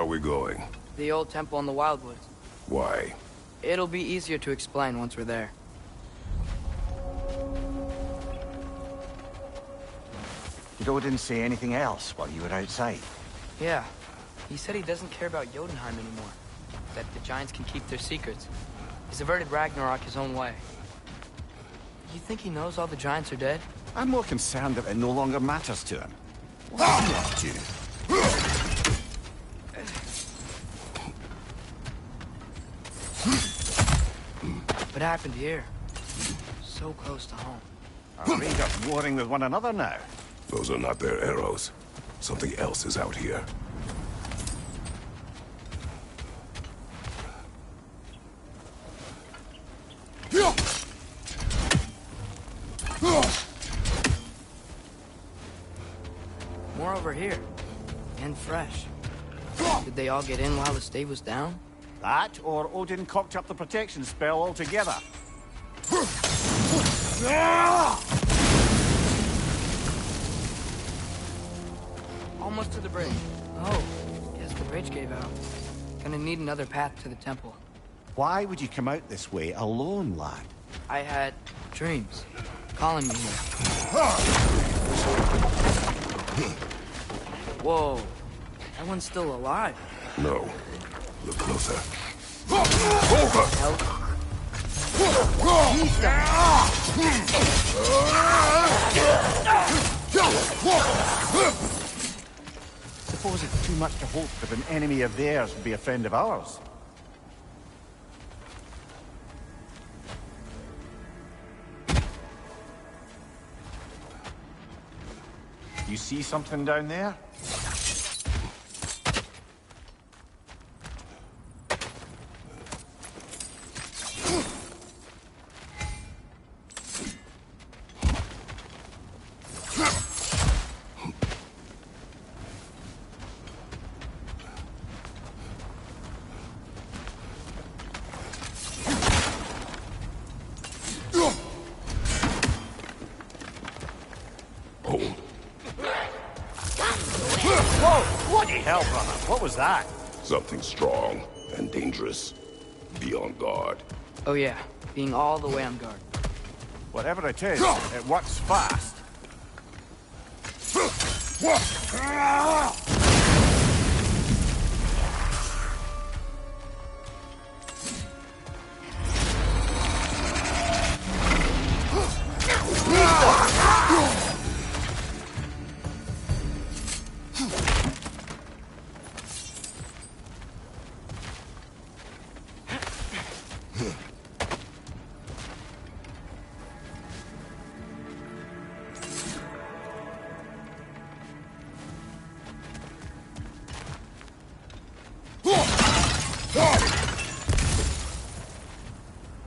are we going? The old temple in the Wildwoods. Why? It'll be easier to explain once we're there. Did Odin say anything else while you were outside? Yeah. He said he doesn't care about Jotunheim anymore. That the giants can keep their secrets. He's averted Ragnarok his own way. You think he knows all the giants are dead? I'm more concerned that it no longer matters to him. What's he up to? What happened here? So close to home. Are raiders warring with one another now? Those are not their arrows. Something else is out here. More over here. And fresh. Did they all get in while the stave was down? That, or Odin cocked up the protection spell altogether. Almost to the bridge. Oh, guess the bridge gave out. Gonna need another path to the temple. Why would you come out this way alone, lad? I had dreams calling me here. Whoa, that one's still alive. No. Look closer. Over! Help. Suppose it's too much to hope that an enemy of theirs would be a friend of ours. You see something down there? Hell, brother, what was that? Something strong and dangerous. Be on guard. Oh yeah, being all the way on guard. Whatever it is, it works fast.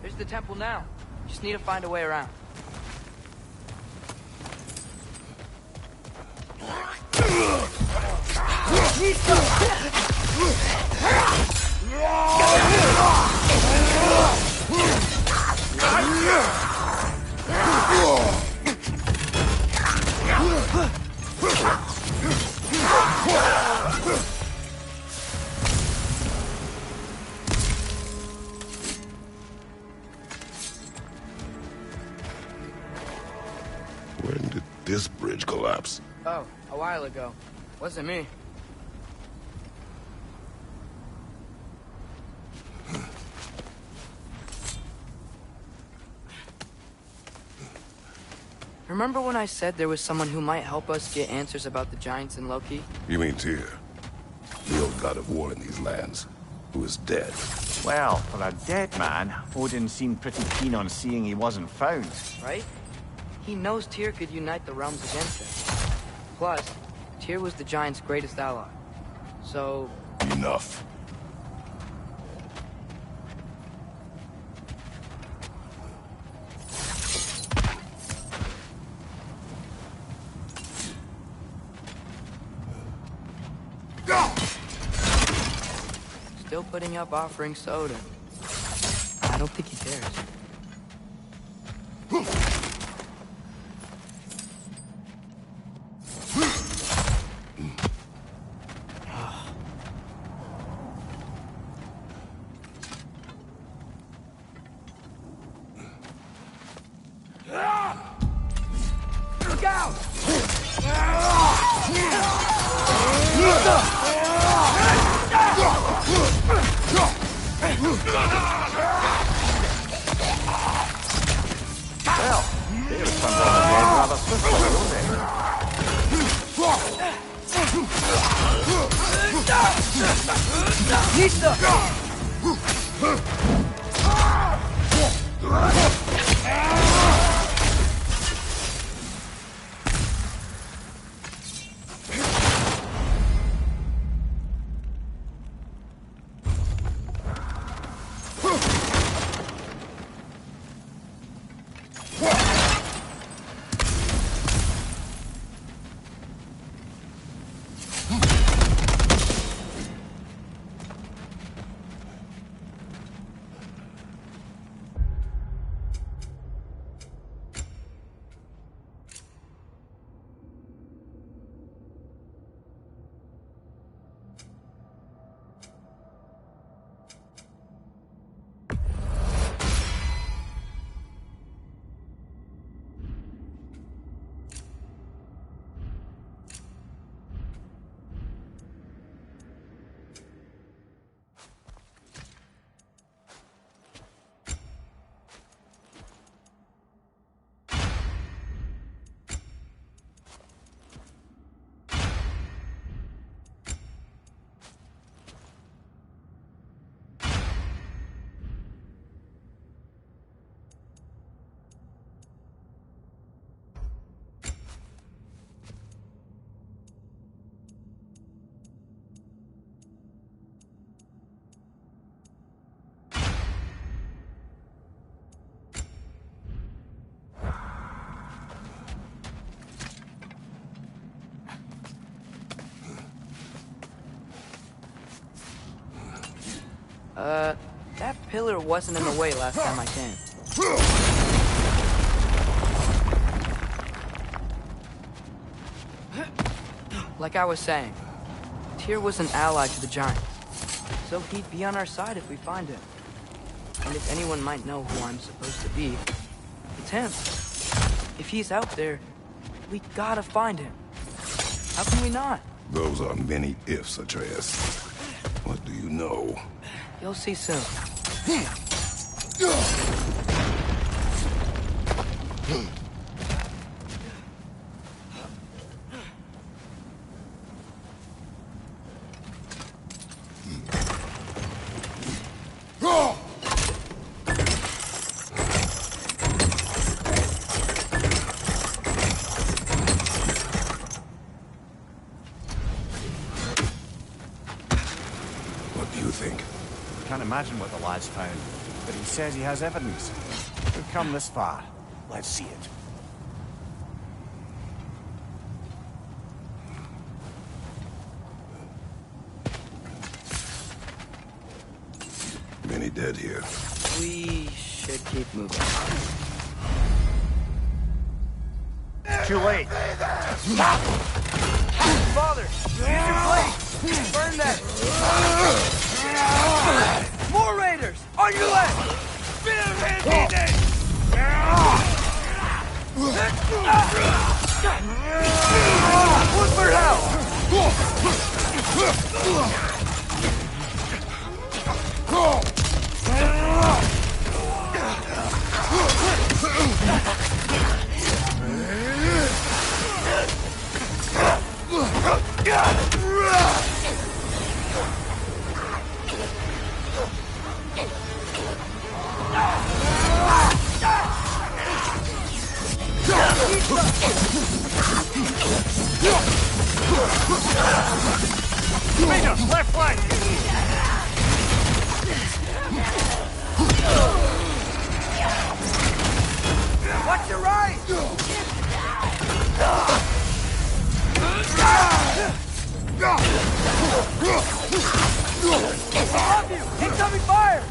There's the temple now. Just need to find a way around. When did this bridge collapse? Oh, a while ago. Wasn't me. Remember when I said there was someone who might help us get answers about the giants and Loki? You mean Tyr? The old god of war in these lands, who is dead. Well, for a dead man, Odin seemed pretty keen on seeing he wasn't found. Right? He knows Tyr could unite the realms against him. Plus, Tyr was the giant's greatest ally. So... Enough. Still putting up offerings to Odin. I don't think he cares. Look out! Well, they respond on the dead rather swiftly, don't they? That pillar wasn't in the way last time I came. Like I was saying, Tyr was an ally to the Giants, so he'd be on our side if we find him. And if anyone might know who I'm supposed to be, it's him. If he's out there, we gotta find him. How can we not? Those are many ifs, Atreus. What do you know? You'll see soon. What do you think? Can't imagine what the lad's found, but he says he has evidence. We've come this far. Let's see it. Many dead here. We should keep moving. Too late. Father, use your blade! Burn that! More raiders! On your left! Woodford House! Left flank! Watch your right! Above you! Incoming fire!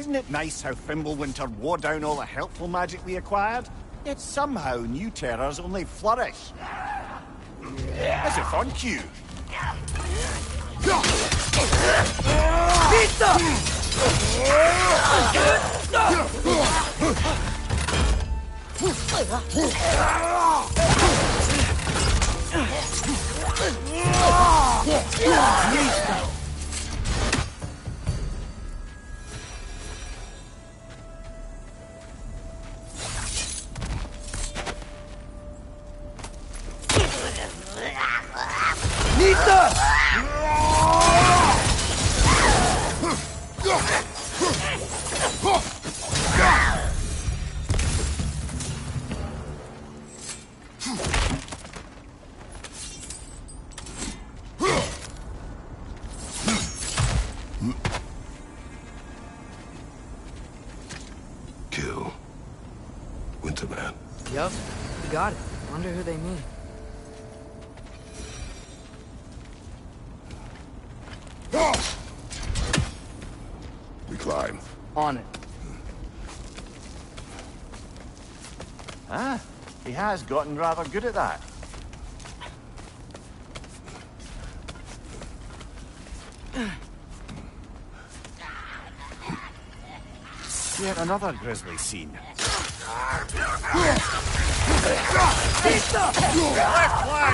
Isn't it nice how Fimbulwinter wore down all the helpful magic we acquired? Yet somehow new terrors only flourish. As if on cue. Kill Winterman. Yup, we got it. Wonder who they mean. We climb. On it. Ah, he has gotten rather good at that. Yet another grisly scene. Left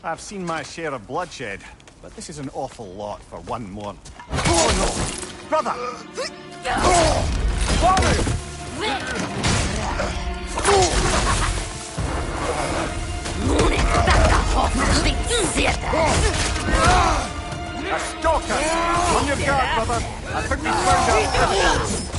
I've seen my share of bloodshed, but this is an awful lot for one more. Oh no! Brother! A stalker! On your guard, brother! I think we found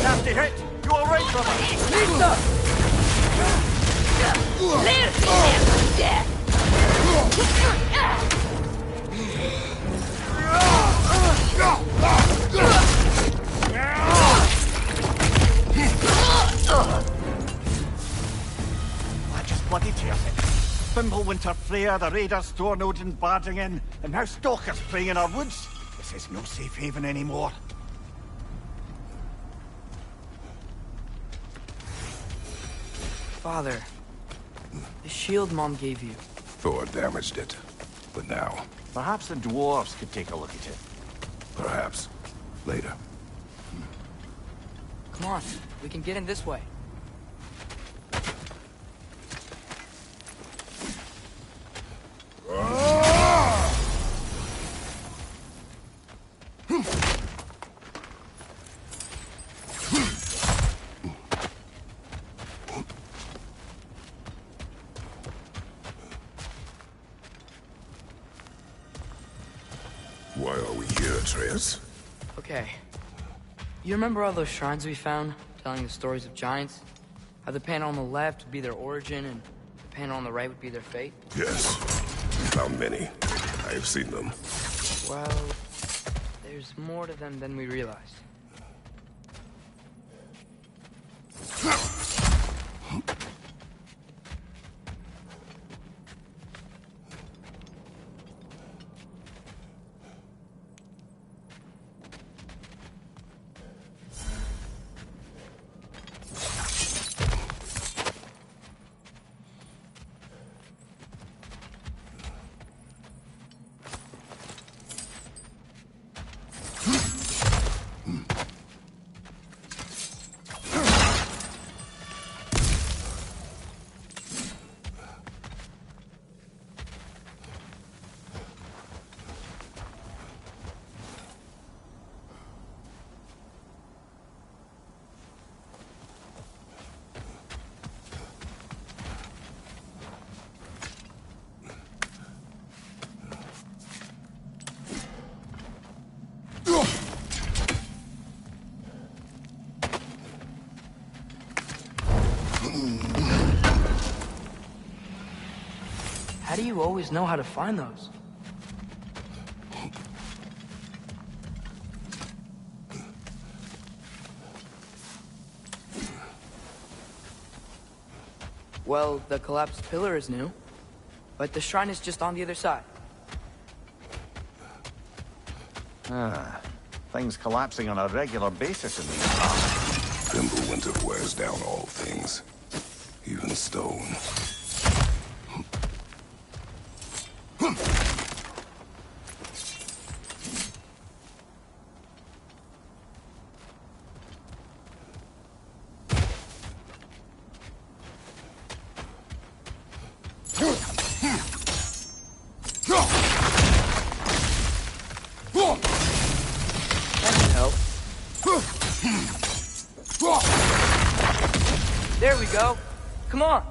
Nasty hit! You alright, brother? Just bloody terrific. Fimbulwinter Freya, the raiders, Stornodin barging in, and now stalkers preying in our woods. This is no safe haven anymore. father. The shield Mom gave you. Thor damaged it. But now, Perhaps the dwarves could take a look at it. perhaps, later. Come on, we can get in this way. Why are we here, Atreus? Okay. You remember all those shrines we found, telling the stories of giants? How the panel on the left would be their origin, and the panel on the right would be their fate? Yes. We found many. I have seen them. Well, there's more to them than we realized. How do you always know how to find those? Well, the collapsed pillar is new, but the shrine is just on the other side. Things collapsing on a regular basis in these parts. Fimbulwinter wears down all things, even stone. There we go. Come on.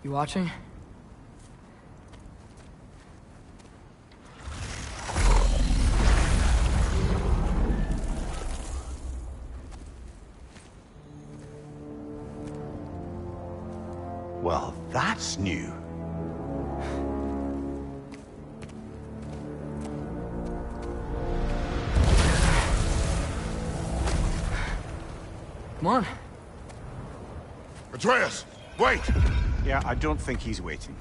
You watching? Well, that's new. Come on. Atreus, wait! Yeah, I don't think he's waiting.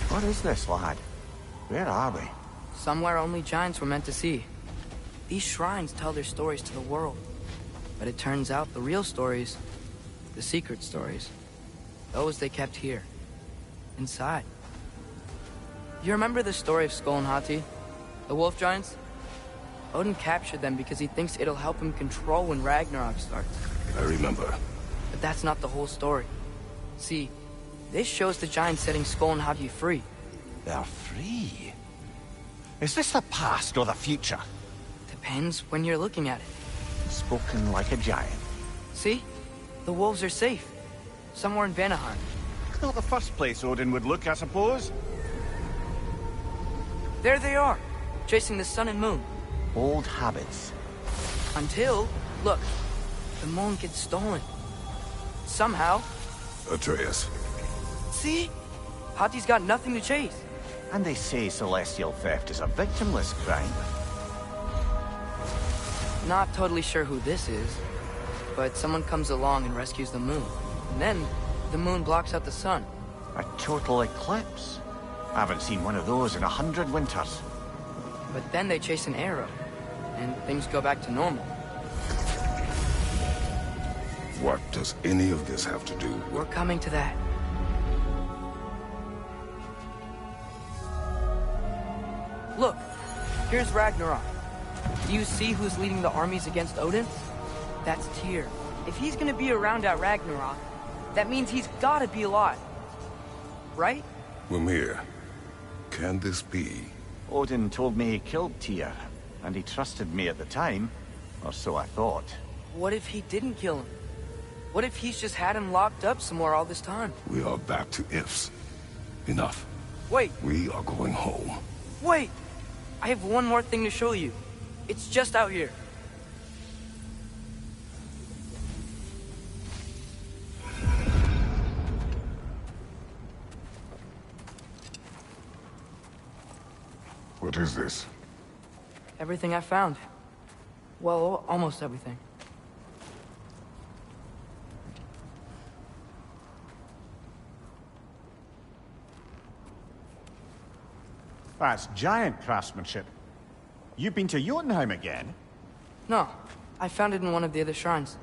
What is this, lad? Where are we? Somewhere only giants were meant to see. These shrines tell their stories to the world. But it turns out the real stories, the secret stories, those they kept here, inside. You remember the story of Skull and Hati? The wolf giants? Odin captured them because he thinks it'll help him control when Ragnarok starts. I remember. But that's not the whole story. See, this shows the giants setting Skull and Hati free. They're free. Is this the past or the future? Depends when you're looking at it. Spoken like a giant. See? The wolves are safe. Somewhere in Vanaheim. Not the first place Odin would look, I suppose. There they are, chasing the sun and moon. Old habits. Until, look, the moon gets stolen. Somehow. Atreus. See? Hati's got nothing to chase. And they say celestial theft is a victimless crime. Not totally sure who this is, but someone comes along and rescues the moon. And then, the moon blocks out the sun. A total eclipse. I haven't seen one of those in 100 winters. But then they chase an arrow, and things go back to normal. What does any of this have to do with... We're coming to that. Look, here's Ragnarok. Do you see who's leading the armies against Odin? That's Tyr. If he's gonna be around at Ragnarok, that means he's gotta be alive. Right? Mimir, can this be? Odin told me he killed Tyr, and he trusted me at the time, or so I thought. What if he didn't kill him? What if he's just had him locked up somewhere all this time? We are back to ifs. Enough. Wait, We are going home. wait! I have one more thing to show you. It's just out here. What is this? Everything I found. Well, almost everything. That's giant craftsmanship. You've been to Jotunheim again? No, I found it in one of the other shrines.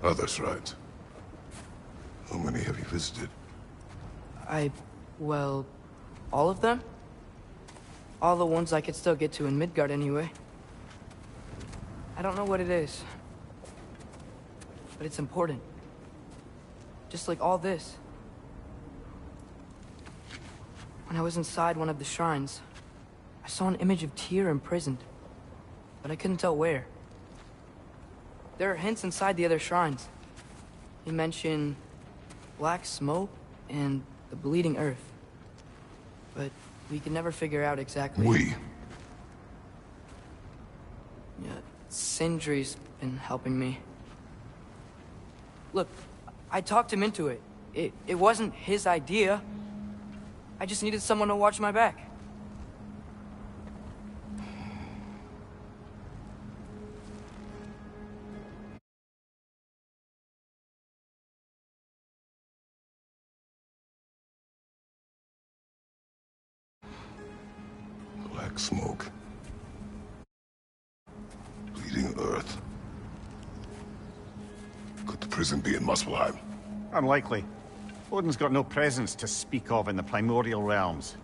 Other shrines. How many have you visited? Well, all of them? All the ones I could still get to in Midgard anyway. I don't know what it is. But it's important. Just like all this. When I was inside one of the shrines, I saw an image of Tyr imprisoned. But I couldn't tell where. There are hints inside the other shrines. They mention black smoke and the bleeding earth. But we could never figure out exactly. We. Yeah, Sindri's been helping me. Look, I talked him into it. It wasn't his idea. I just needed someone to watch my back. Black smoke. Bleeding earth. Could the prison be in Muspelheim? Unlikely. Odin's got no presence to speak of in the primordial realms.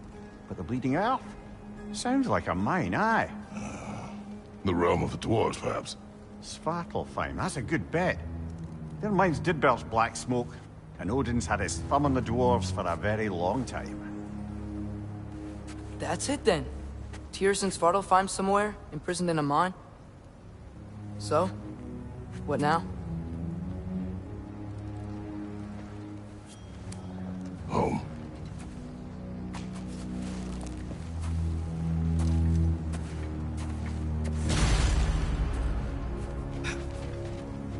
But the Bleeding Earth? Sounds like a mine, aye. The realm of the dwarves, perhaps? Svartalfheim, that's a good bet. Their mines did belch black smoke, and Odin's had his thumb on the dwarves for a very long time. That's it then. Tyr's in Svartalfheim somewhere, imprisoned in a mine. So, what now? Home.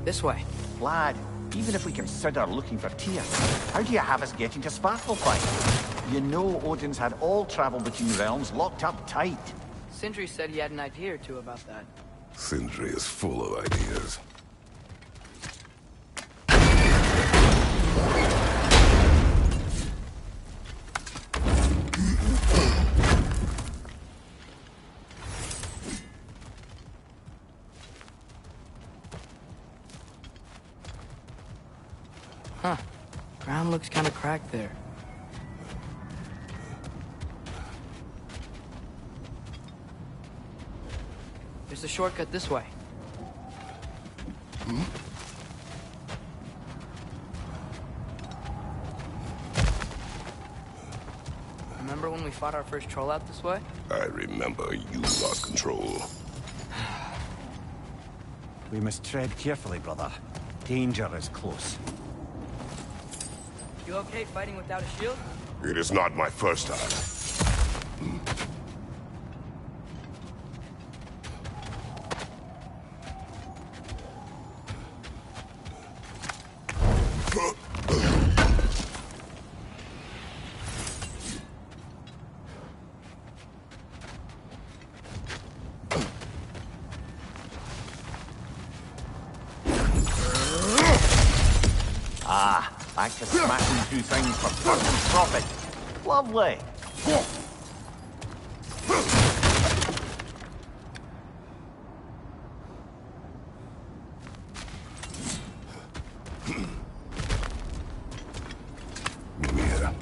This way. Lad, even if we consider looking for Tyr, how do you have us getting to Svartalfheim? You know Odin's had all travel between realms locked up tight. Sindri said he had an idea or two about that. Sindri is full of ideas. Huh. Ground looks kind of cracked there. There's a shortcut this way. Remember when we we fought our first troll out this way? I remember you lost control. We must tread carefully, brother. Danger is close. You okay fighting without a shield? It is not my first time. Back to smashing through things for personal profit. Lovely. Mimir,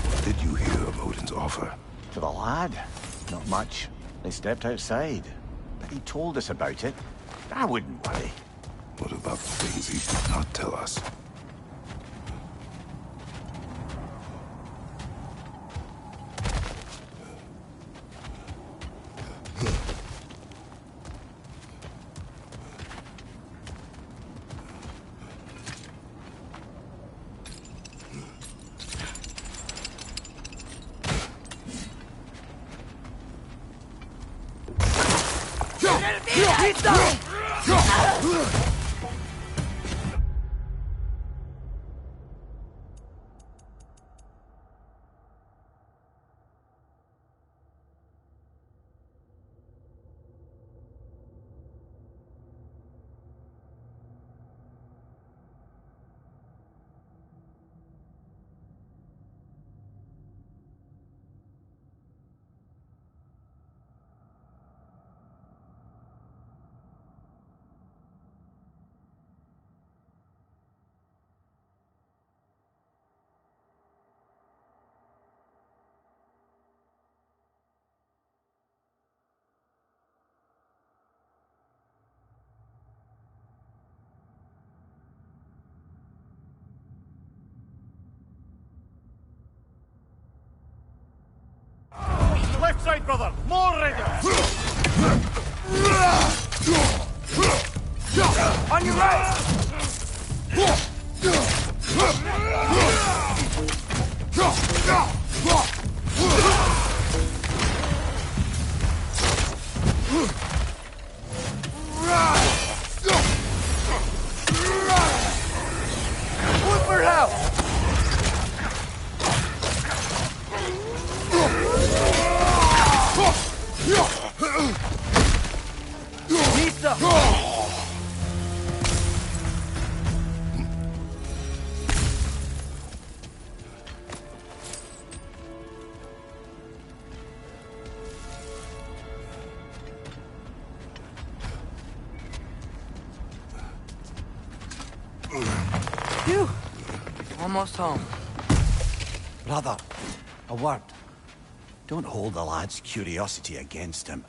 what did you hear of Odin's offer? To the lad? Not much. They stepped outside. But he told us about it. I wouldn't worry. What about the things he did not tell us? Left side, brother! More raiders! On your right! Whipper out! Nista! Phew! Almost home. Brother, a word. Don't hold the lad's curiosity against him.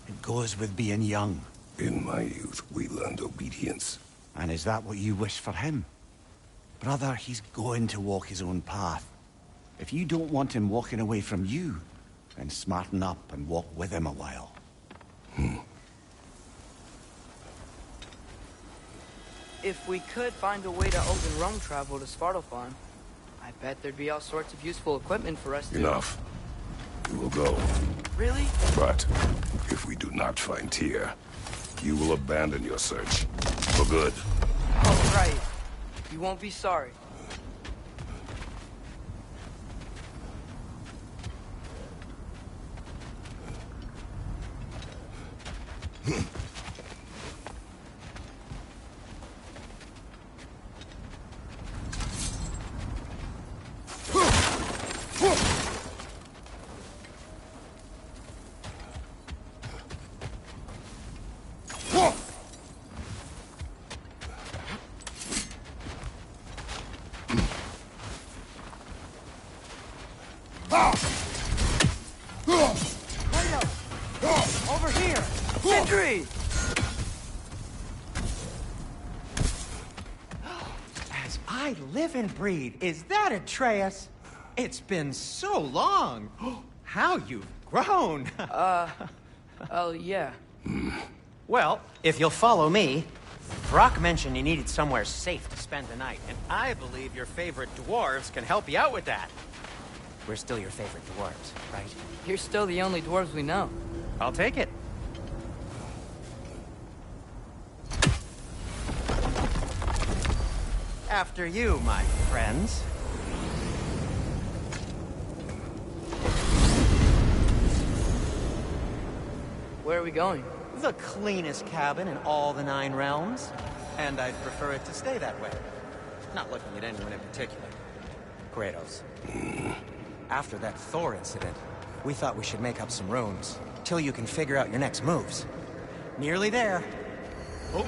It goes with being young. In my youth, we learned obedience. And is that what you wish for him? Brother, he's going to walk his own path. If you don't want him walking away from you, then smarten up and walk with him a while. If we could find a way to open Rome travel to Svartalfheim, I bet there'd be all sorts of useful equipment for us to... Enough. We will go. Really? But if we do not find Tyr, you will abandon your search. For good. Oh, right. You won't be sorry. Over here! Sentry! As I live and breathe, is that Atreus? It's been so long. how you've grown. Oh, yeah. Well, if you'll follow me, Brock mentioned you needed somewhere safe to spend the night, and I believe your favorite dwarves can help you out with that. We're still your favorite dwarves, right? You're still the only dwarves we know. I'll take it. After you, my friends. Where are we going? The cleanest cabin in all the 9 realms. And I'd prefer it to stay that way. Not looking at anyone in particular. Kratos. After that Thor incident, we thought we should make up some rooms, till you can figure out your next moves. Nearly there. Oh.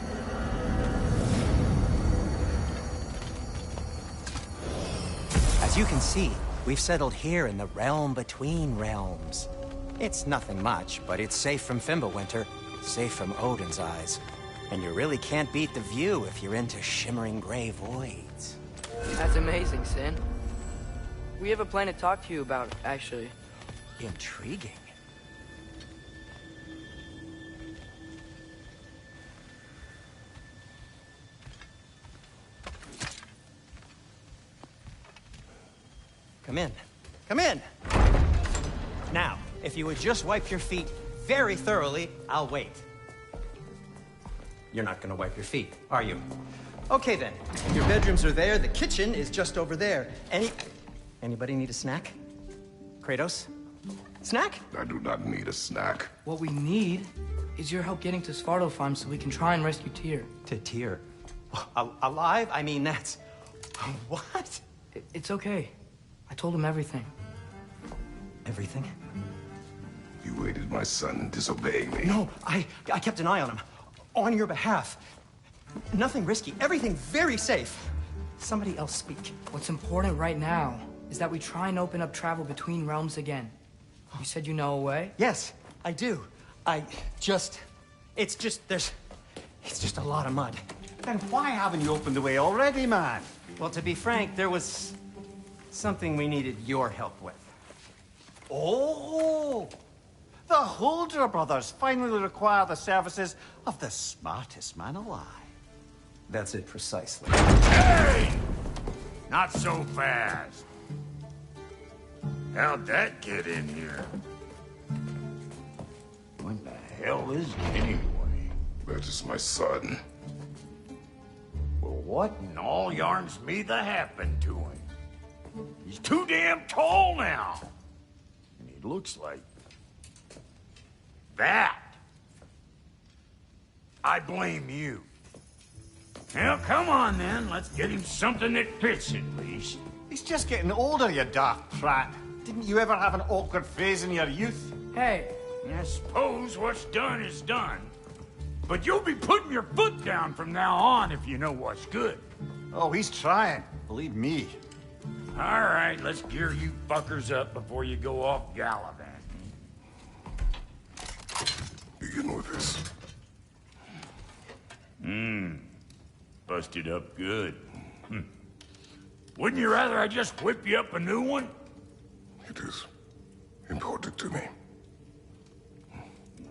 As you can see, we've settled here in the realm between realms. It's nothing much, but it's safe from Fimbulwinter, safe from Odin's eyes. And you really can't beat the view if you're into shimmering gray voids. That's amazing, Sin. We have a plan to talk to you about, actually. Intriguing. Come in. Come in! Now, if you would just wipe your feet very thoroughly, I'll wait. You're not gonna wipe your feet, are you? Okay then. Your bedrooms are there, the kitchen is just over there. Anybody need a snack? Kratos? Snack? I do not need a snack. What we need is your help getting to Svartalfheim so we can try and rescue Tyr. To Tyr? Alive? I mean, that's... What? It's okay. I told him everything. Everything? You aided my son in disobeying me. No, I kept an eye on him. On your behalf. Nothing risky. Everything very safe. Somebody else speak. What's important right now is that we try and open up travel between realms again. You said you know a way? Yes, I do. It's just a lot of mud. Then why haven't you opened the way already, man? Well, to be frank, there was something we needed your help with. Oh! The Holder brothers finally require the services of the smartest man alive. That's it precisely. Hey! Not so fast. How'd that get in here? What the hell is it anyway? That is my son. Well, what in all yarns me that happened to him? He's too damn tall now. And he looks like... that. I blame you. Well, come on then. Let's get him something that fits at least. He's just getting older, you daft prat. Didn't you ever have an awkward phase in your youth? Hey, I suppose what's done is done. But you'll be putting your foot down from now on if you know what's good. Oh, he's trying. Believe me. All right, let's gear you fuckers up before you go off gallivanting. Begin with this. Busted up good. Wouldn't you rather I just whip you up a new one? It is important to me.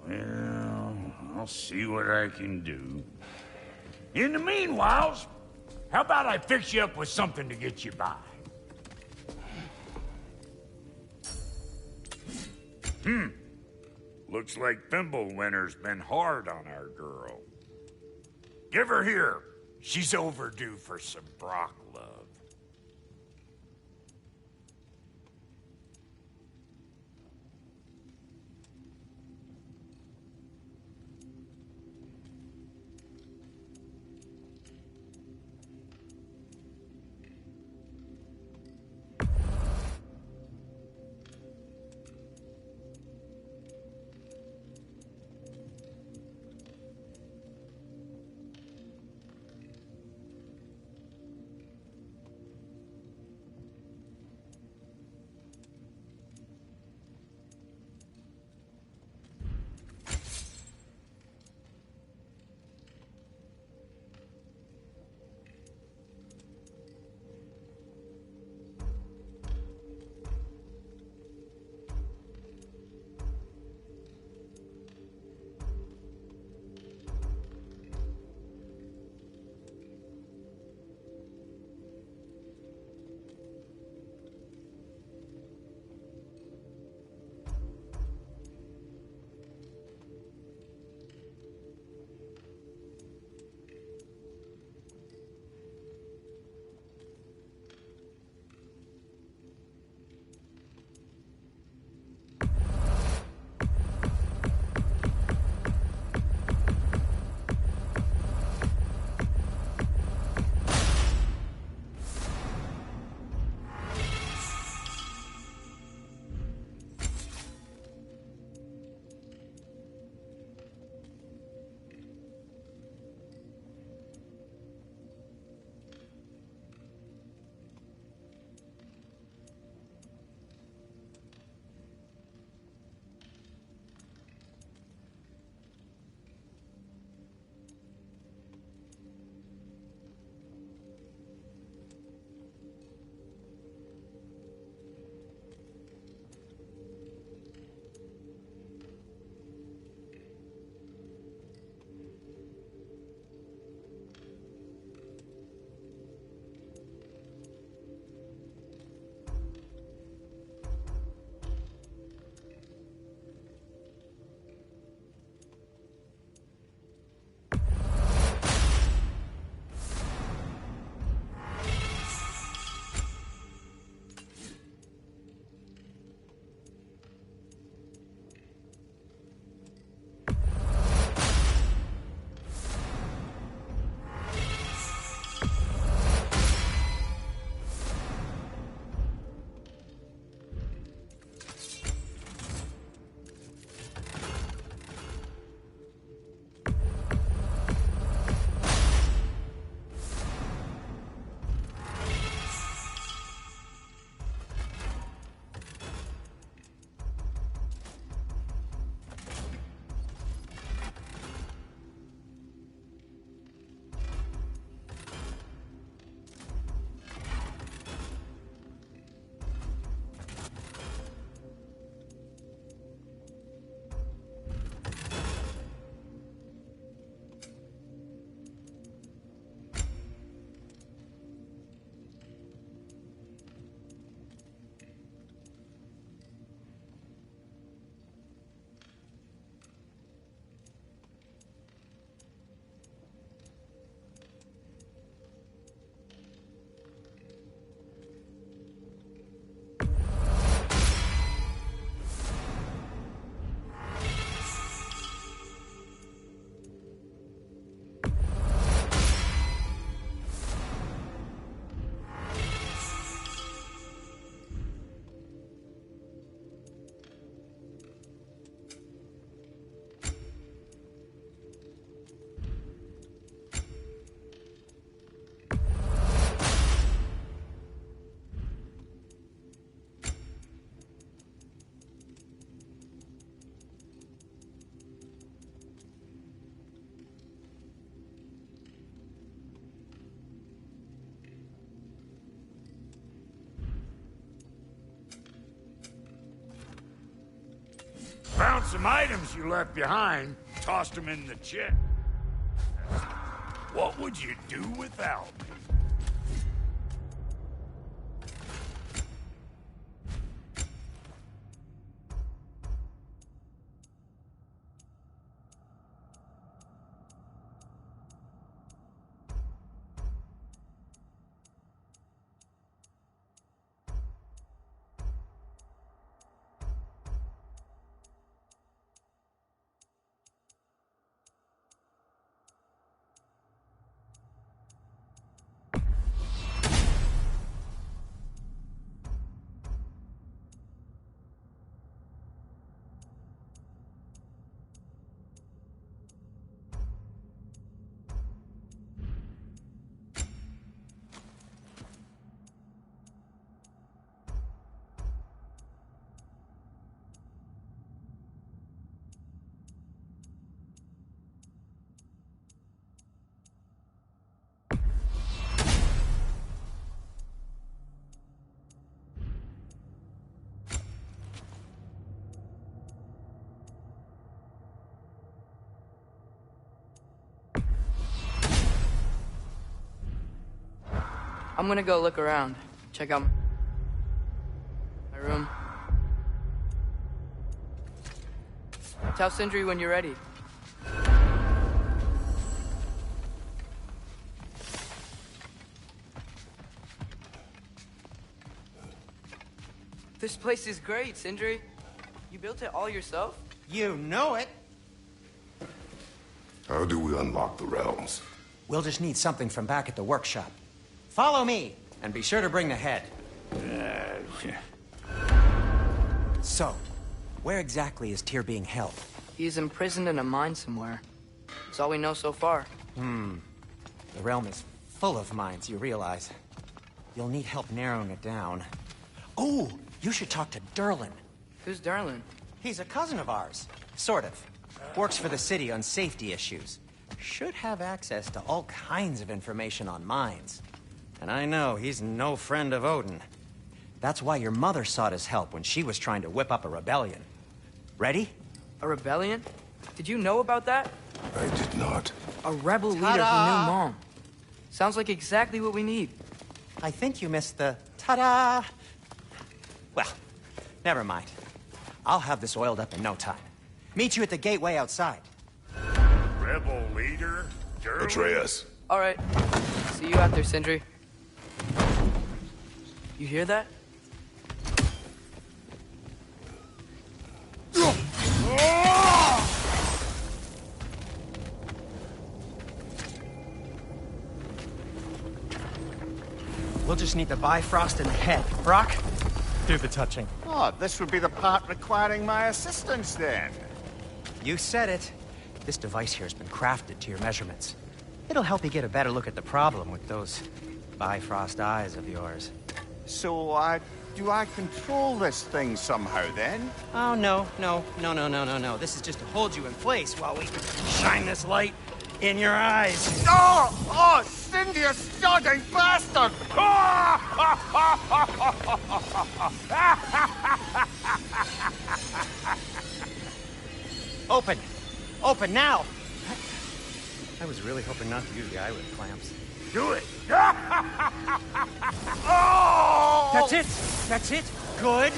Well, I'll see what I can do. In the meanwhile, how about I fix you up with something to get you by? Looks like Fimbulwinter's been hard on our girl. Give her here. She's overdue for some Brock love. Some items you left behind, tossed them in the chest. What would you do without me? I'm gonna go look around. Check out my room. Tell Sindri when you're ready. This place is great, Sindri. You built it all yourself? You know it. How do we unlock the realms? We'll just need something from back at the workshop. Follow me, and be sure to bring the head. So, where exactly is Tyr being held? He's imprisoned in a mine somewhere. That's all we know so far. The realm is full of mines, you realize. You'll need help narrowing it down. Oh, you should talk to Durlin. Who's Darlin? He's a cousin of ours. Sort of. Works for the city on safety issues. Should have access to all kinds of information on mines. And I know he's no friend of Odin. That's why your mother sought his help when she was trying to whip up a rebellion. Ready? A rebellion? Did you know about that? I did not. A rebel leader who knew Mom. Sounds like exactly what we need. I think you missed the ta-da! Well, never mind. I'll have this oiled up in no time. Meet you at the gateway outside. Rebel leader? Durlin? Atreus. All right. See you out there, Sindri. You hear that? We'll just need the Bifrost in the head. Brock, do the touching. Oh, this would be the part requiring my assistance then. You said it. This device here has been crafted to your measurements. It'll help you get a better look at the problem with those Bifrost eyes of yours. So, do I control this thing somehow then? Oh, no. This is just to hold you in place while we shine this light in your eyes. Oh, Cindy, you sodding bastard! Open! Open now! I was really hoping not to use the eyelid clamps. Do it! Oh! That's it! That's it! Good!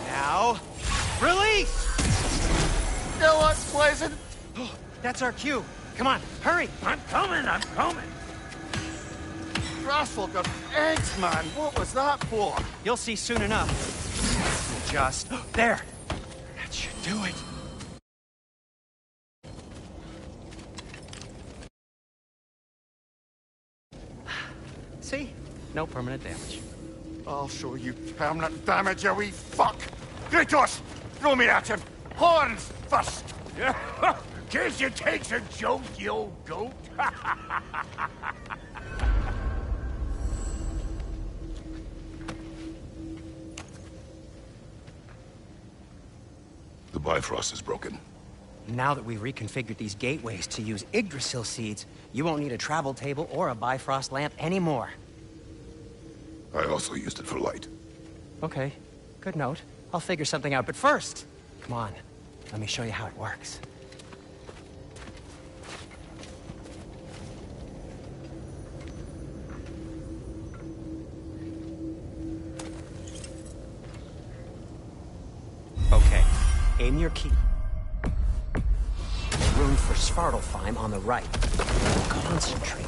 Now, release! Still unpleasant. That's our cue. Come on, hurry! I'm coming! Russell got eggs, man. What was that for? You'll see soon enough. Just... there! That should do it. See? No permanent damage. I'll show you permanent damage, you wee fuck! Kratos! Throw me at him! Horns first! Guess you takes a joke, you old goat. The Bifrost is broken. Now that we've reconfigured these gateways to use Yggdrasil seeds, you won't need a travel table or a Bifrost lamp anymore. I also used it for light. Okay, good note. I'll figure something out, but first, come on. Let me show you how it works. Okay, aim your key. Room for Svartalfheim on the right. Concentrate.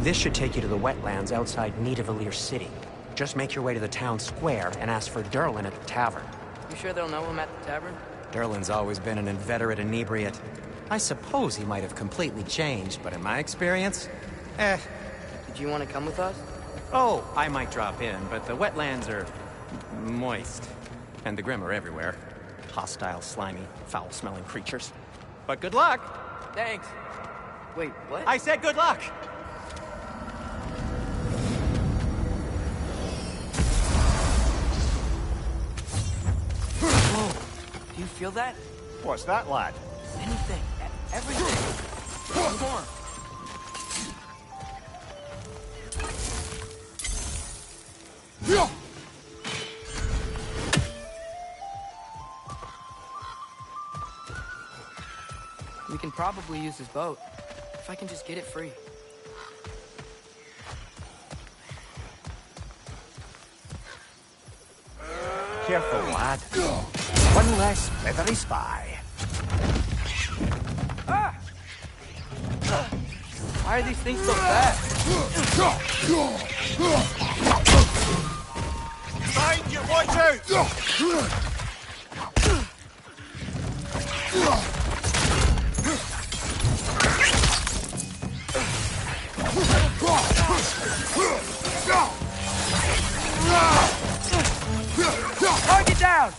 This should take you to the wetlands outside Nidavellir City. Just make your way to the town square and ask for Durlin at the tavern. You sure they'll know him at the tavern? Durlin's always been an inveterate inebriate. I suppose he might have completely changed, but in my experience, Did you want to come with us? Oh, I might drop in, but the wetlands are moist. And the Grim are everywhere. Hostile, slimy, foul-smelling creatures. But good luck! Thanks. Wait, what? I said good luck! Whoa. Do you feel that? What's that, lad? Anything. Everything. More. We can probably use this boat. If I can just get it free. Careful, lad. One less feathery spy. Ah! Why are these things so fast? Find you, watch out! Target down!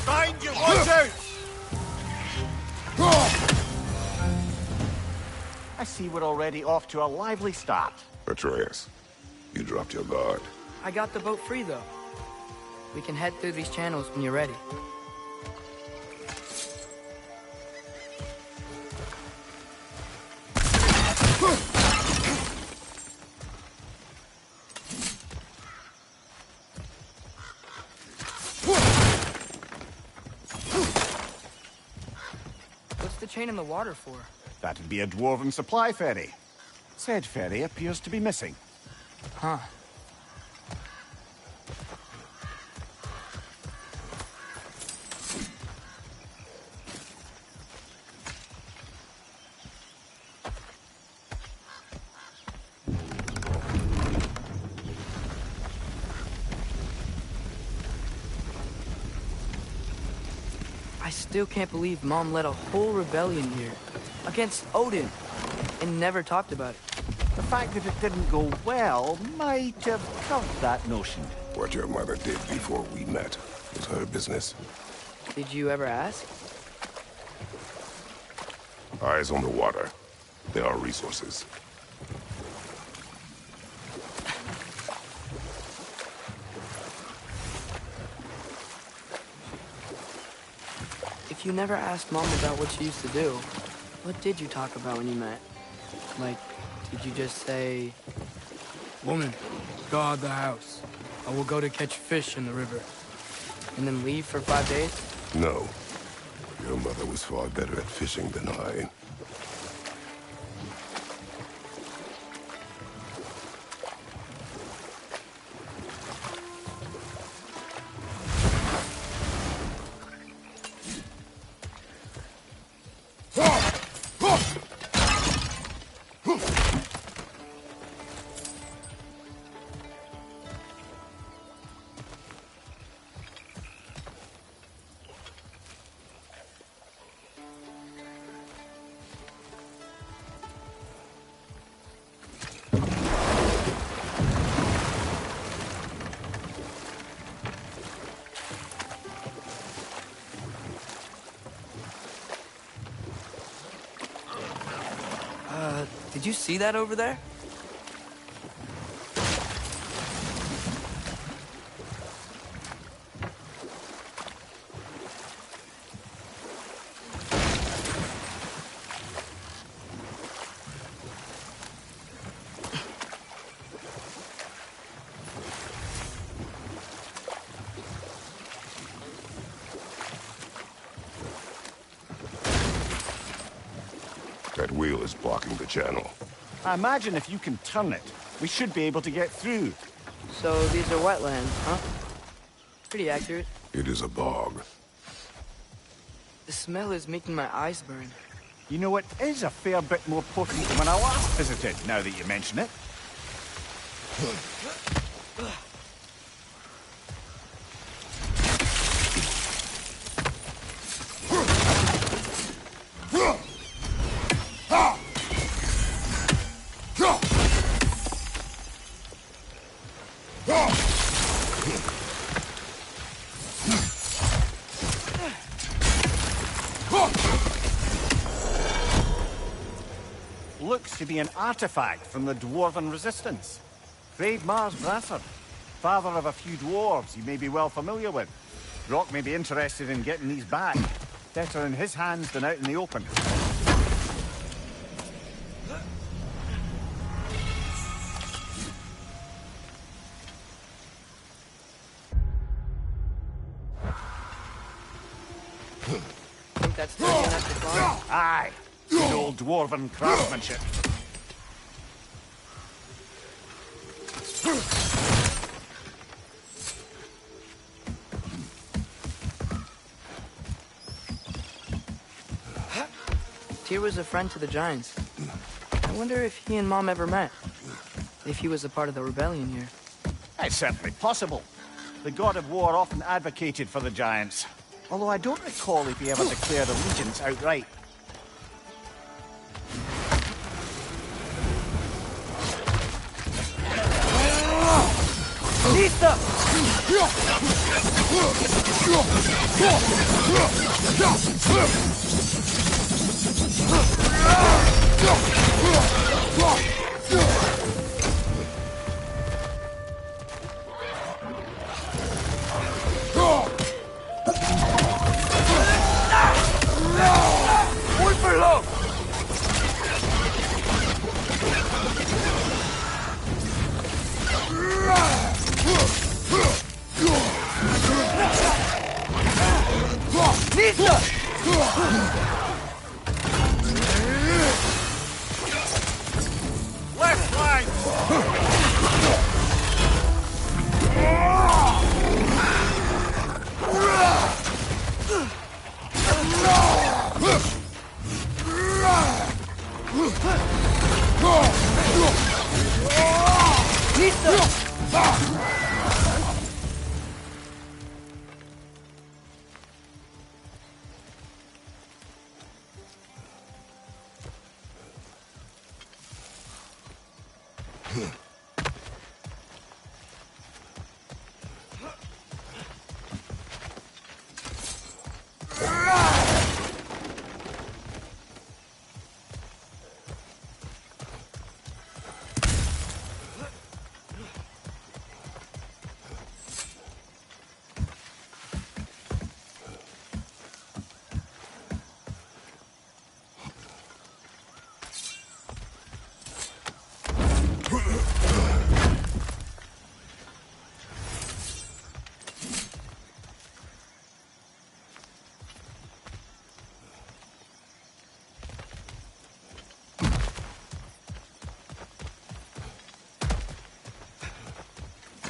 Find you, watch out! I see we're already off to a lively start. Atreus, you dropped your guard. I got the boat free, though. We can head through these channels when you're ready. What's the chain in the water for? That'd be a dwarven supply ferry. Said ferry appears to be missing. Huh. I still can't believe Mom led a whole rebellion here. Against Odin. And never talked about it. The fact that it didn't go well might have covered that notion. What your mother did before we met was her business. Did you ever ask? Eyes on the water. There are resources. If you never asked Mom about what she used to do, what did you talk about when you met? Like, did you just say... Woman, guard the house. I will go to catch fish in the river. And then leave for 5 days? No. Your mother was far better at fishing than I. Did you see that over there? is blocking the channel. I imagine if you can turn it, we should be able to get through. So these are wetlands, huh? Pretty accurate. It is a bog. The smell is making my eyes burn. You know, it is a fair bit more potent than when I last visited, now that you mention it. Looks to be an artifact from the Dwarven Resistance. Grave Mars Brassard, father of a few dwarves you may be well familiar with. Rock may be interested in getting these back. Better in his hands than out in the open. Think that's sturdy enough to climb? Aye, good old Dwarven craftsmanship. Tyr was a friend to the Giants. I wonder if he and Mom ever met. If he was a part of the rebellion here. It's certainly possible. The god of war often advocated for the Giants. Although I don't recall if he ever declared allegiance outright. Left flank!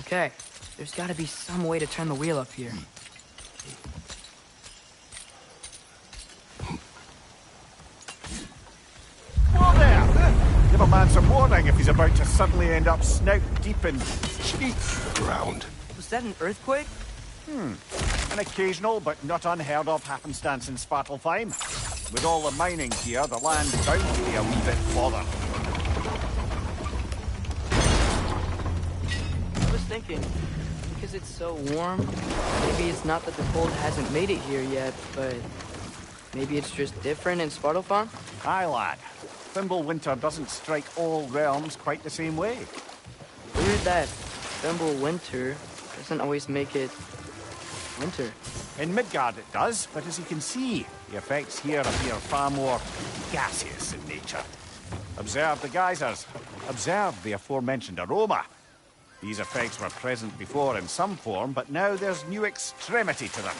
Okay, there's gotta be some way to turn the wheel up here. Whoa there! Give a man some warning if he's about to suddenly end up snout deep in cheek. Ground. Was that an earthquake? An occasional but not unheard of happenstance in Svartalfheim. With all the mining here, the land's bound to be a wee bit bothered. I was thinking, because it's so warm, maybe it's not that the cold hasn't made it here yet, but maybe it's just different in Svartalfheim? Aye, lad. Thimble winter doesn't strike all realms quite the same way. Weird that Thimble winter doesn't always make it winter. In Midgard it does, but as you can see, the effects here appear far more gaseous in nature. Observe the geysers. Observe the aforementioned aroma. These effects were present before in some form, but now there's new extremity to them.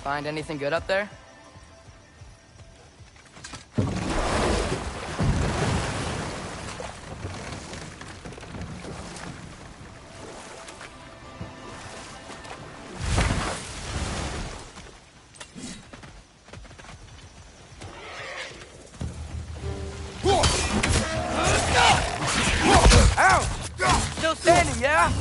Find anything good up there? Ow! Still standing, yeah?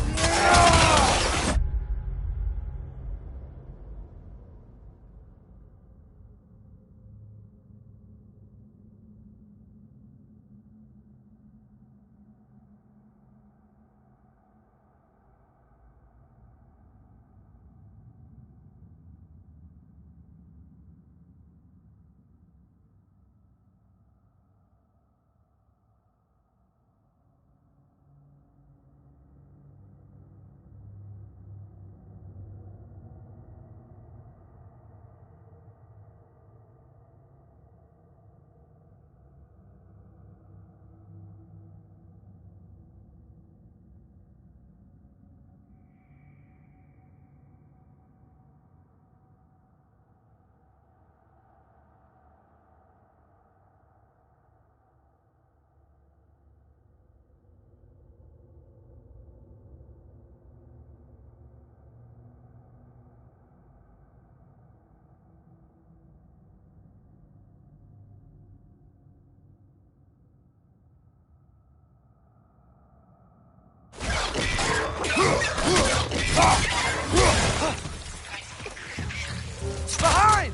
Behind!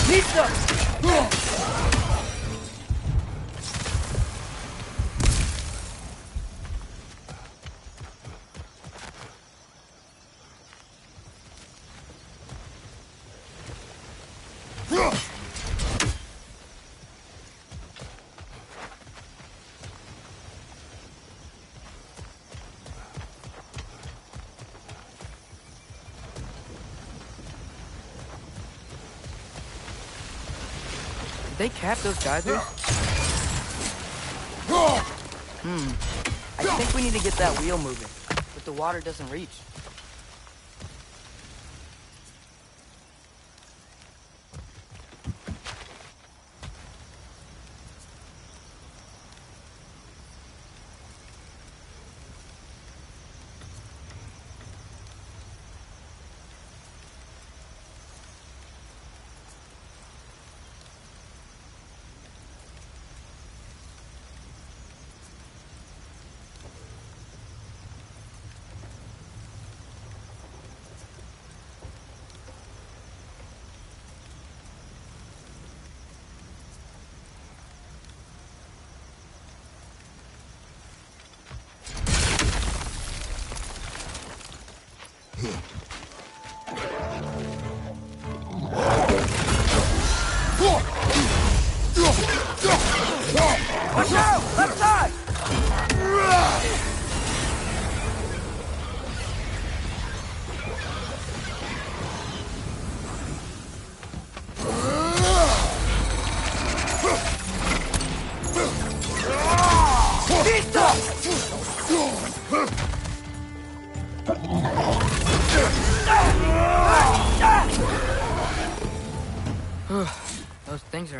Pizza! Did they cap those geysers? I think we need to get that wheel moving, but the water doesn't reach.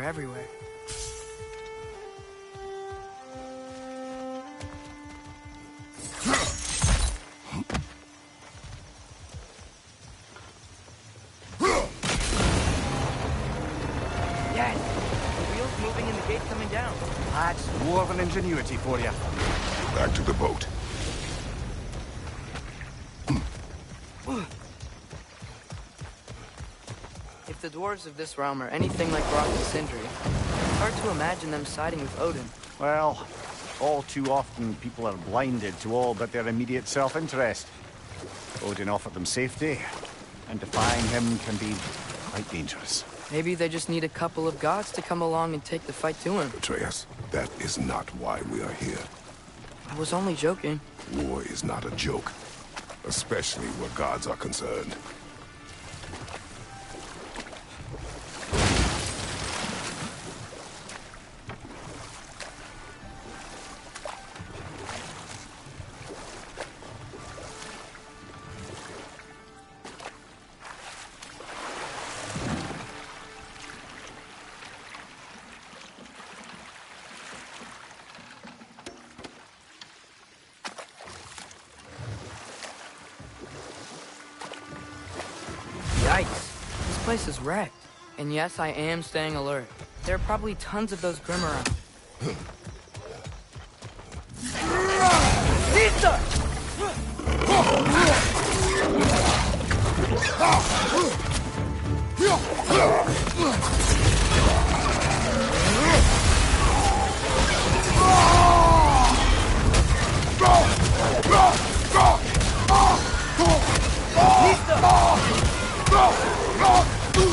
everywhere. Yes! The wheels moving and the gate coming down. That's more than ingenuity for you. Back to the boat. If the dwarves of this realm are anything like Rock and Sindri, it's hard to imagine them siding with Odin. Well, all too often people are blinded to all but their immediate self-interest. Odin offered them safety, and defying him can be quite dangerous. Maybe they just need a couple of gods to come along and take the fight to him. Atreus, that is not why we are here. I was only joking. War is not a joke, especially where gods are concerned. Yikes. This place is wrecked. And yes, I am staying alert. There are probably tons of those Grimm around. Pizza!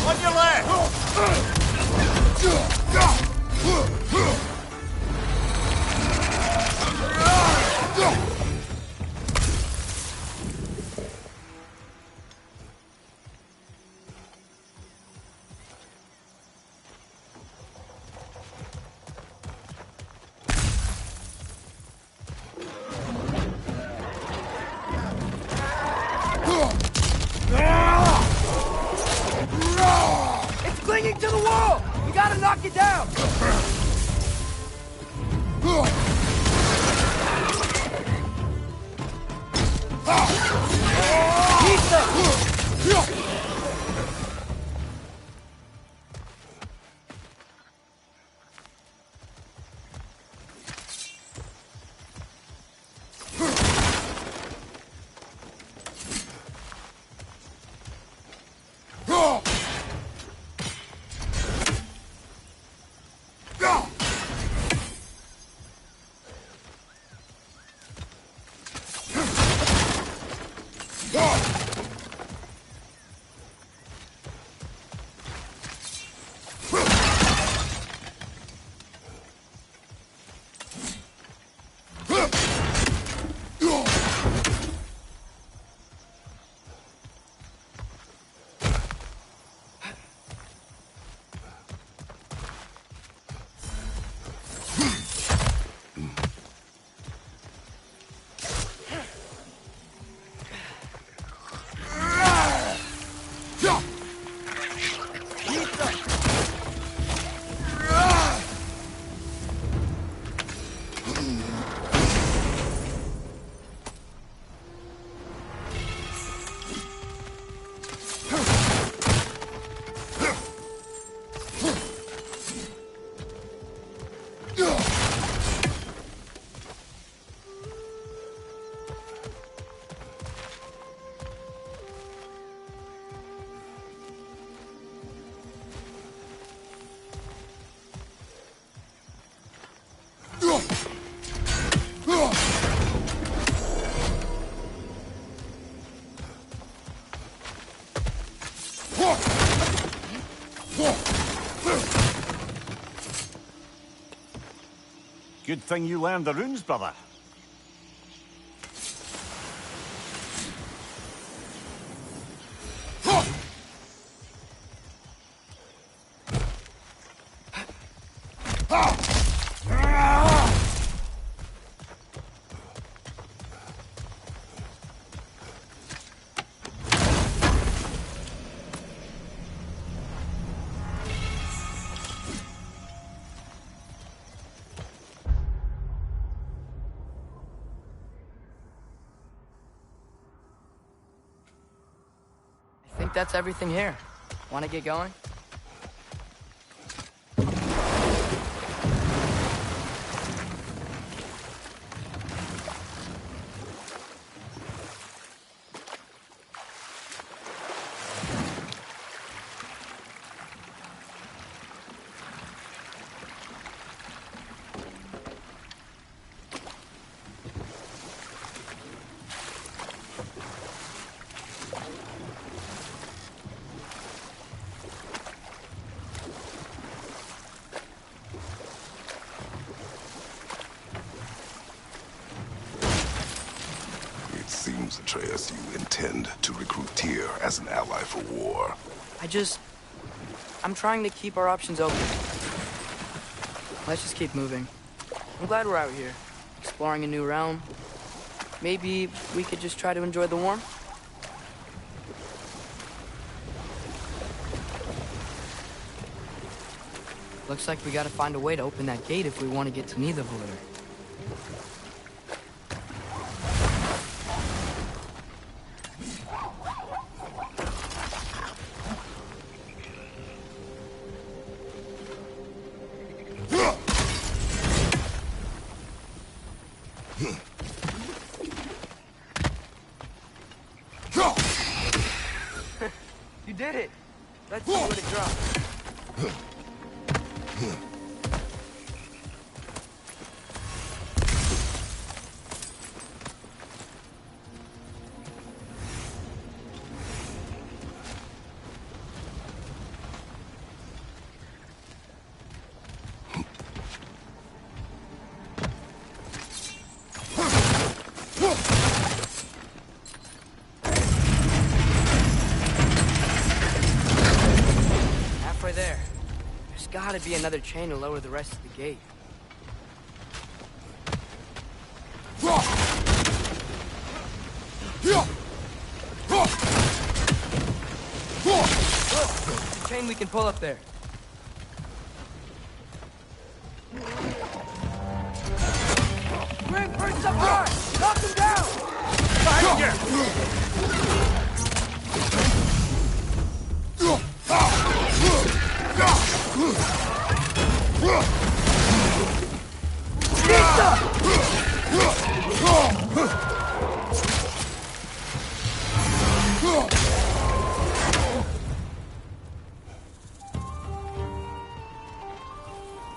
On your left! It's clinging to the wall! We gotta knock it down! Pizza! Good thing you learned the runes, brother. that's everything here. Want to get going? Seems, Atreus, you intend to recruit Tyr as an ally for war. I'm trying to keep our options open. Let's just keep moving. I'm glad we're out here, exploring a new realm. Maybe we could just try to enjoy the warmth? Looks like we gotta find a way to open that gate if we want to get to Nidavellir. You did it! Let's see what it drops. There. There's gotta be another chain to lower the rest of the gate. Look, there's a chain we can pull up there. Bring birds up high! Knock them down! Behind you!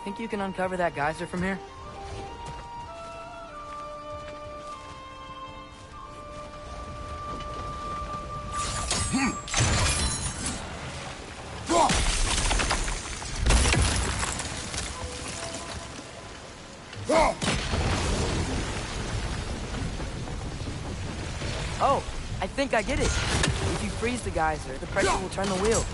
Think you can uncover that geyser from here? Oh, I think I get it. If you freeze the geyser, the pressure will turn the wheel.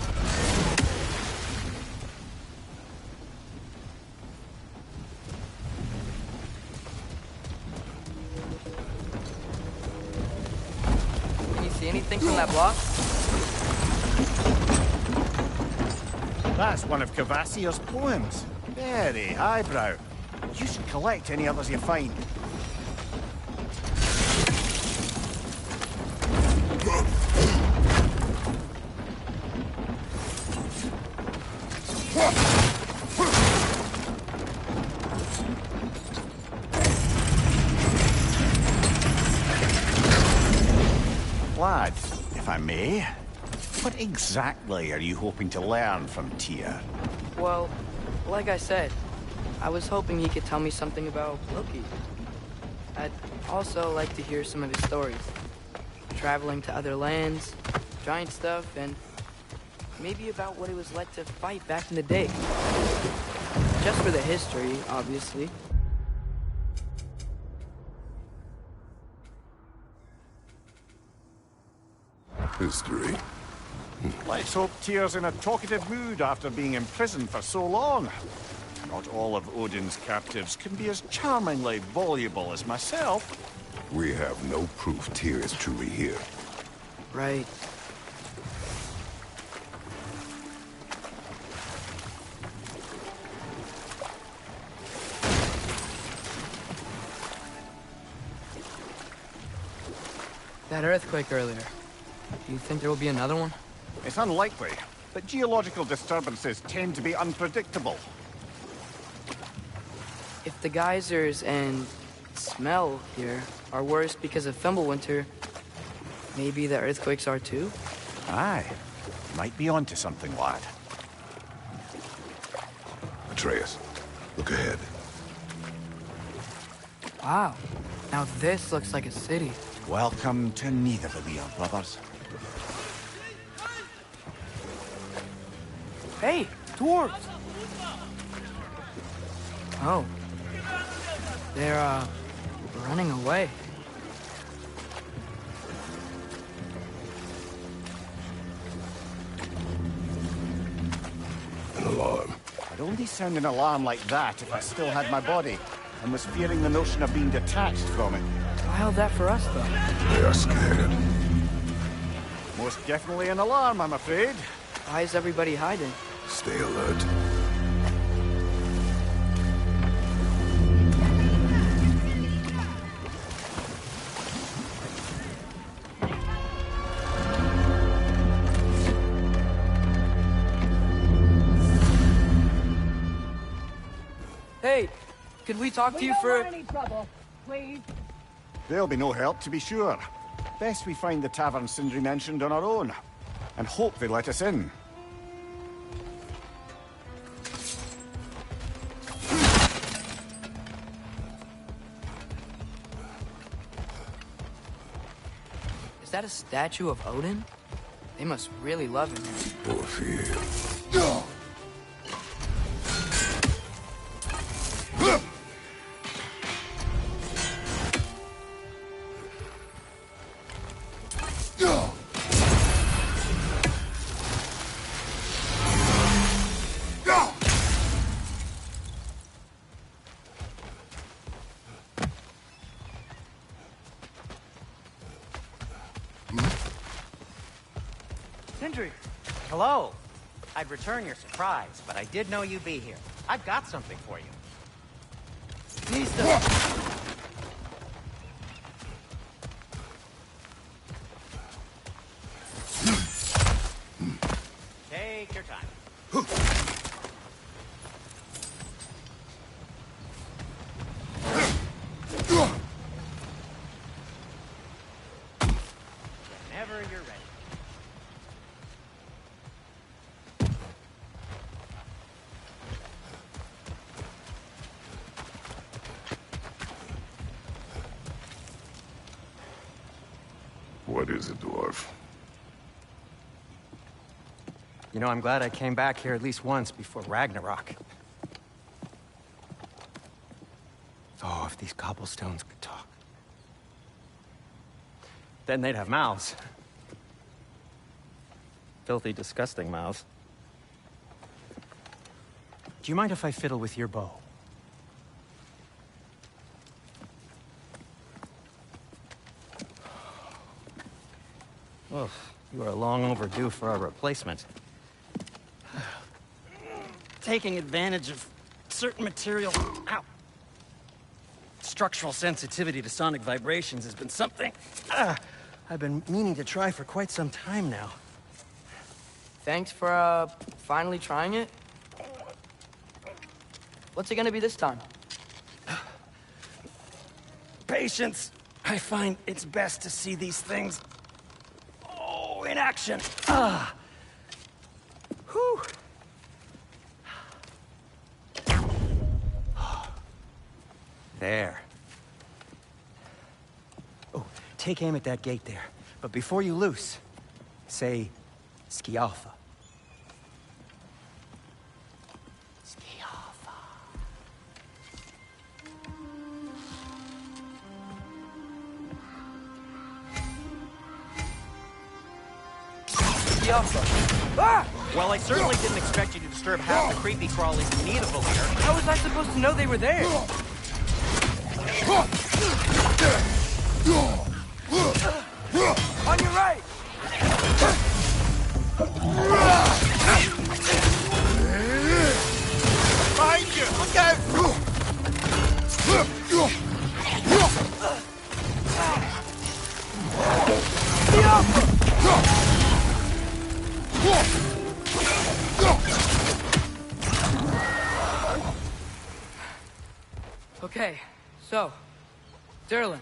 Can you see anything from that block? That's one of Cavassier's poems. Very highbrow. You should collect any others you find. Lad, if I may, what exactly are you hoping to learn from Tyr? Well, like I said, I was hoping he could tell me something about Loki. I'd also like to hear some of his stories. Traveling to other lands, giant stuff, and maybe about what it was like to fight back in the day. Just for the history, obviously. History. Let's hope Tyr's in a talkative mood after being imprisoned for so long. Not all of Odin's captives can be as charmingly voluble as myself. We have no proof Tyr is truly here. Right. That earthquake earlier. Do you think there will be another one? It's unlikely, but geological disturbances tend to be unpredictable. If the geysers and smell here are worse because of Fimbulwinter, maybe the earthquakes are too? Aye. Might be onto something, lad. Atreus, look ahead. Wow. Now this looks like a city. Welcome to Nidavellir, brothers. Hey, dwarves! Oh. They're, running away. An alarm. I'd only sound an alarm like that if I still had my body, and was fearing the notion of being detached from it. Why held that for us, though? They are scared. Most definitely an alarm, I'm afraid. Why is everybody hiding? Stay alert. Hey, could we talk to you for... any trouble, please. There'll be no help, to be sure. Best we find the tavern Sindri mentioned on our own, and hope they let us in. Is that a statue of Odin? They must really love him here. Poor fear. Sindri! Hello. I'd return your surprise, but I did know you'd be here. I've got something for you. Take your time. Whenever you're ready. What is it, dwarf? You know, I'm glad I came back here at least once before Ragnarok. Oh, if these cobblestones could talk. Then they'd have mouths. Filthy, disgusting mouths. Do you mind if I fiddle with your bow? Oh, you are long overdue for a replacement. Taking advantage of certain material... Ow! Structural sensitivity to sonic vibrations has been something... I've been meaning to try for quite some time now. Thanks for, finally trying it. What's it gonna be this time? Patience. I find it's best to see these things... in action. Whew. There. Oh, take aim at that gate there. But before you loose, say, Skialfa. Skialfa. Ah! Well, I certainly didn't expect you to disturb half the creepy crawlies in Nidavellir. How was I supposed to know they were there? On your right! Behind you! Look out! Derlin.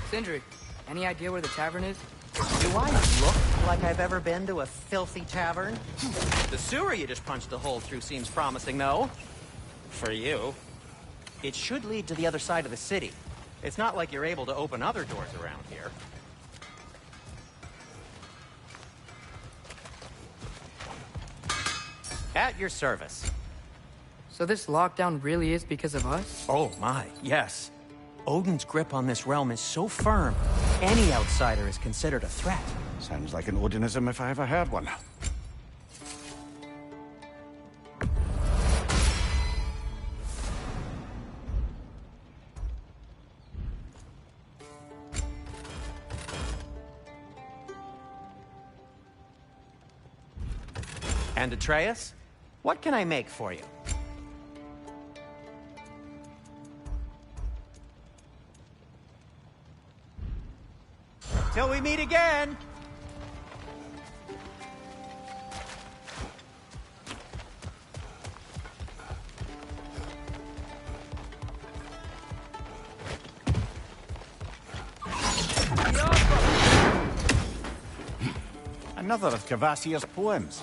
Sindri, any idea where the tavern is? Do I look like I've ever been to a filthy tavern? The sewer you just punched a hole through seems promising, though. For you. It should lead to the other side of the city. It's not like you're able to open other doors around here. At your service. So this lockdown really is because of us? Oh my, yes. Odin's grip on this realm is so firm, any outsider is considered a threat. Sounds like an Odinism if I ever heard one. And Atreus, what can I make for you? Till we meet again! Another of Kvasir's poems.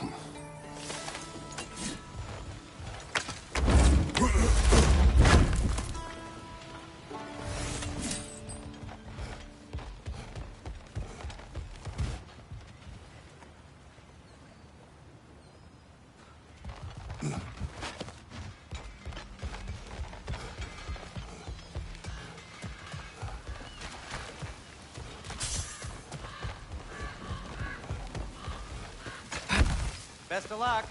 Best of luck.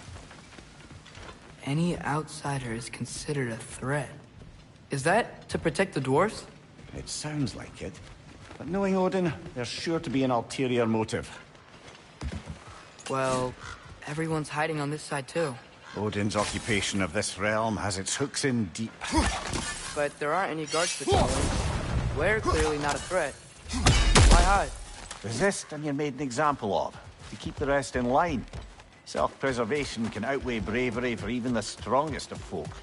Any outsider is considered a threat. Is that to protect the dwarves? It sounds like it. But knowing Odin, there's sure to be an ulterior motive. Well, everyone's hiding on this side too. Odin's occupation of this realm has its hooks in deep. But there aren't any guards patrolling. We're clearly not a threat. Why hide? Resist and you're made an example of, to keep the rest in line. Self-preservation can outweigh bravery for even the strongest of folk.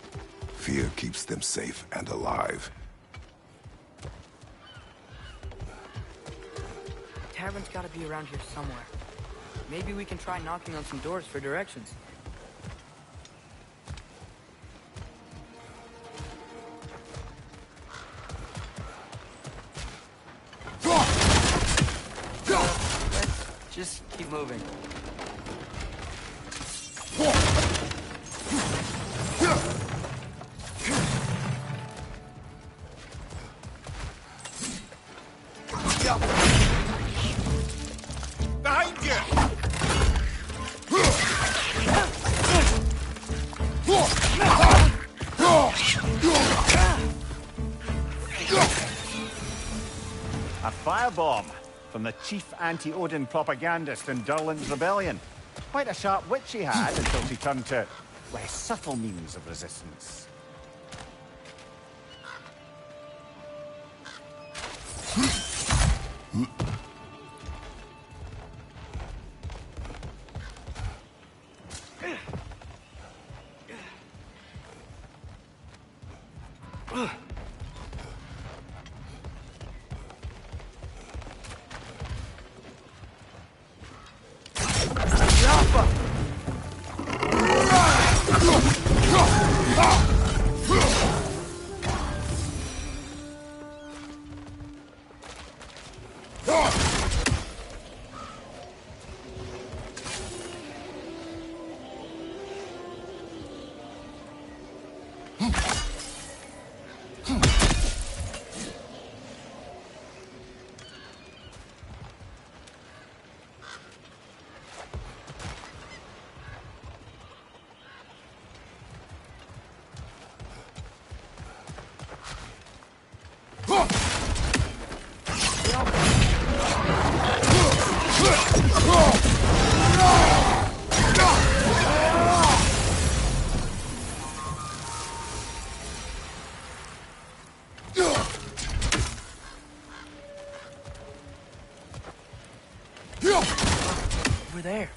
Fear keeps them safe and alive. Tavern's gotta be around here somewhere. Maybe we can try knocking on some doors for directions. Let's just keep moving. Behind you! A firebomb from the chief anti-Odin propagandist in Durlin's rebellion. Quite a sharp wit she had until she turned to less subtle means of resistance. Over there.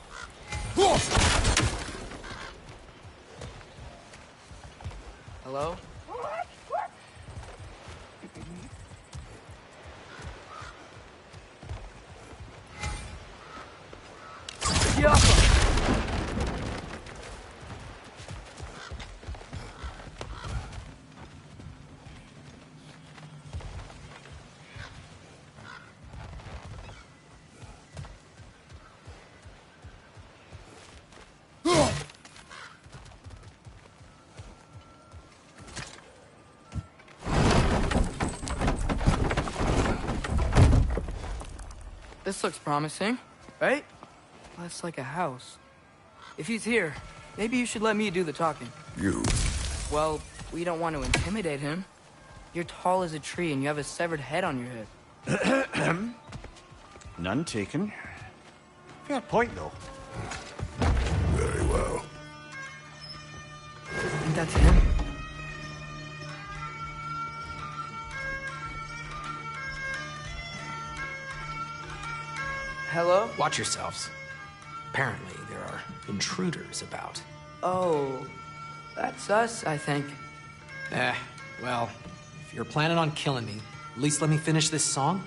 Hello? This looks promising, right? That's like a house. If he's here, maybe you should let me do the talking. You? Well, we don't want to intimidate him. You're tall as a tree and you have a severed head on your head. None taken. Fair point, though. Very well. I think that's him. Hello? Watch yourselves. Apparently, there are intruders about. Oh, that's us, I think. Well, if you're planning on killing me, at least let me finish this song.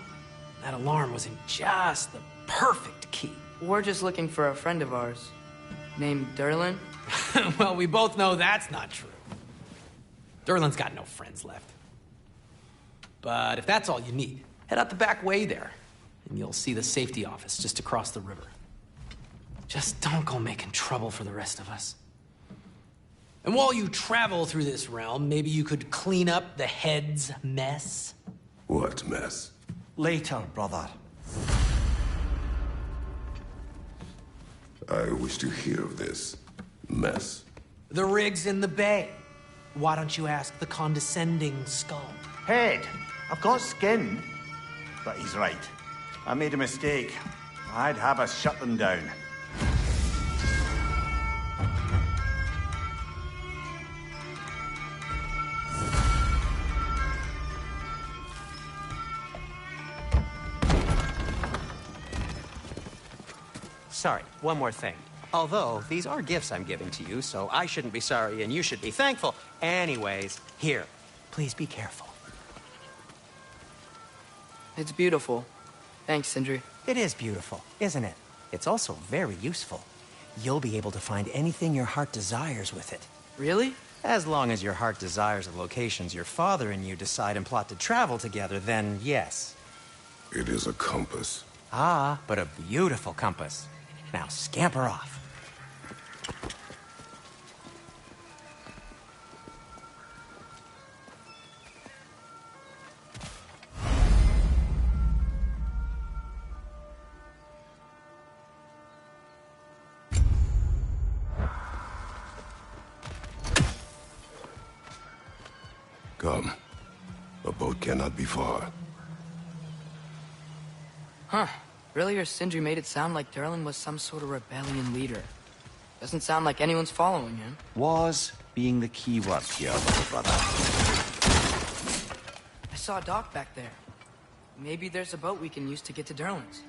That alarm was in just the perfect key. We're just looking for a friend of ours named Derlin. Well, we both know that's not true. Derlin's got no friends left. But if that's all you need, head out the back way there, and you'll see the safety office just across the river. Just don't go making trouble for the rest of us. And while you travel through this realm, maybe you could clean up the head's mess? What mess? Later, brother. I wish to hear of this mess. The rig's in the bay. Why don't you ask the condescending skull? Head, I've got skin. But he's right. I made a mistake. I'd have us shut them down. Sorry, one more thing. Although, these are gifts I'm giving to you, so I shouldn't be sorry and you should be thankful. Anyways, here, please be careful. It's beautiful. Thanks, Sindri. It is beautiful, isn't it? It's also very useful. You'll be able to find anything your heart desires with it. Really? As long as your heart desires the locations your father and you decide and plot to travel together, then yes. It is a compass. Ah, but a beautiful compass. Now scamper off. Come. A boat cannot be far. Huh. Earlier, Sindri made it sound like Derlin was some sort of rebellion leader. Doesn't sound like anyone's following him. Was being the key word here, little brother. I saw a dock back there. Maybe there's a boat we can use to get to Derlin's.